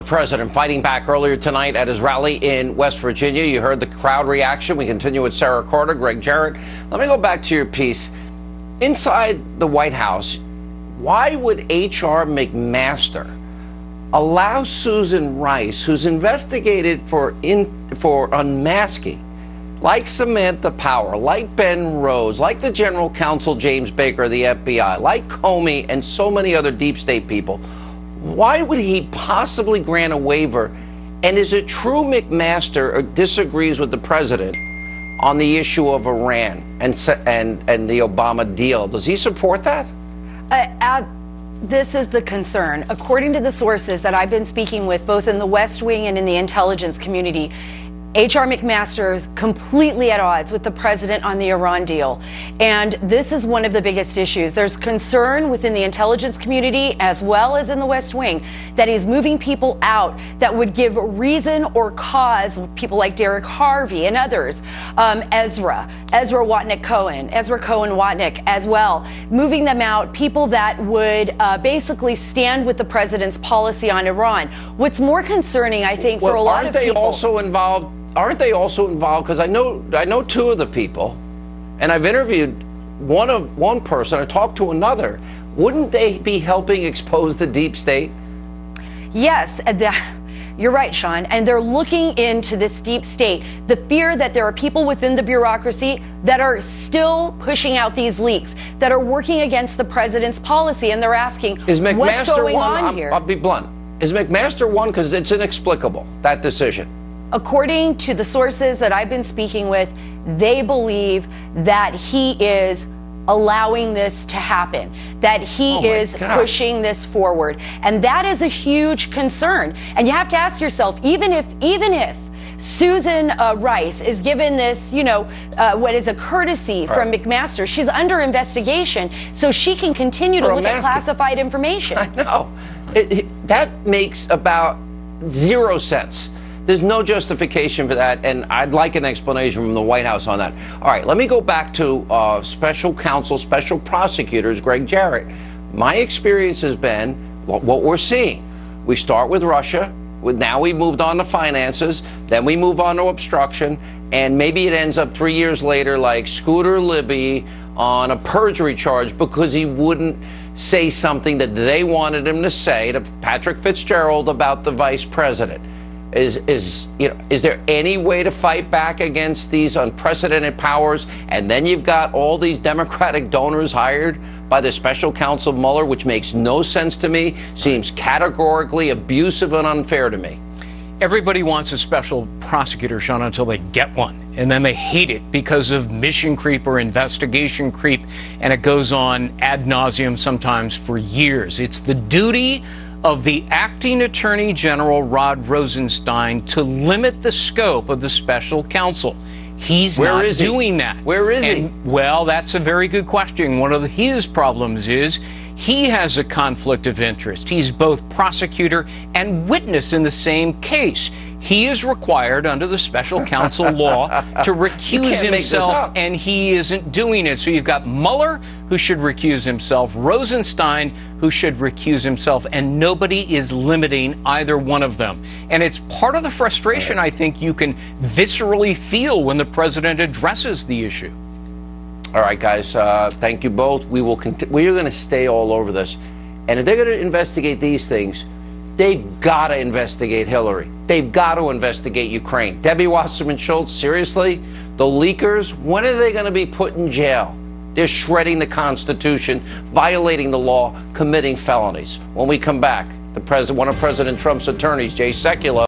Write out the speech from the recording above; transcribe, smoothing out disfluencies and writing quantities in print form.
president fighting back earlier tonight at his rally in West Virginia. You heard the crowd reaction. We continue with Sara Carter, Greg Jarrett. Let me go back to your piece. Inside the White House, why would H.R. McMaster allow Susan Rice, who's investigated for unmasking, like Samantha Power, like Ben Rhodes, like the general counsel James Baker of the FBI, like Comey and so many other deep state people? Why would he possibly grant a waiver? And is it true McMaster disagrees with the president on the issue of Iran and the Obama deal? Does he support that? This is the concern. According to the sources that I've been speaking with, both in the West Wing and in the intelligence community, H.R. McMaster is completely at odds with the president on the Iran deal. And this is one of the biggest issues. There's concern within the intelligence community as well as in the West Wing that he's moving people out that would give reason or cause, people like Derek Harvey and others, Ezra Cohen-Watnick as well, moving them out, people that would basically stand with the president's policy on Iran. What's more concerning, I think, for a lot of people... Aren't they also involved? Because I know two of the people, and I've interviewed one person. I talked to another. Wouldn't they be helping expose the deep state? Yes, you're right, Sean. And they're looking into this deep state. The fear that there are people within the bureaucracy that are still pushing out these leaks, that are working against the president's policy, and they're asking, what's going on here? I'll be blunt. Is McMaster one? Because it's inexplicable, that decision. According to the sources that I've been speaking with, they believe that he is allowing this to happen, that he is pushing this forward. And that is a huge concern. And you have to ask yourself, even if Susan Rice is given this, what is a courtesy from McMaster, she's under investigation, so she can continue to look at classified information. I know. That makes about 0 sense. There's no justification for that, and I'd like an explanation from the White House on that. All right, let me go back to special counsel, special prosecutors, Greg Jarrett. My experience has been what we're seeing. We start with Russia. Now we moved on to finances. Then we move on to obstruction. And maybe it ends up 3 years later like Scooter Libby on a perjury charge because he wouldn't say something that they wanted him to say to Patrick Fitzgerald about the vice president. Is there any way to fight back against these unprecedented powers? And then you've got all these Democratic donors hired by the special counsel Mueller, which makes no sense to me, seems categorically abusive and unfair to me. Everybody wants a special prosecutor, Sean, until they get one. And then they hate it because of mission creep or investigation creep. And it goes on ad nauseum sometimes for years. It's the duty of the acting Attorney General Rod Rosenstein to limit the scope of the special counsel. He's not doing that. Where is he? Well, that's a very good question. One of his problems is he has a conflict of interest. He's both prosecutor and witness in the same case. He is required under the special counsel law to recuse himself, and he isn't doing it. So you've got Mueller, who should recuse himself, Rosenstein, who should recuse himself, and nobody is limiting either one of them. And it's part of the frustration I think you can viscerally feel when the president addresses the issue. All right, guys, thank you both. We are going to stay all over this. And if they're going to investigate these things, they've got to investigate Hillary. They've got to investigate Ukraine. Debbie Wasserman Schultz, seriously? The leakers, when are they going to be put in jail? They're shredding the Constitution, violating the law, committing felonies. When we come back, one of President Trump's attorneys, Jay Sekulow,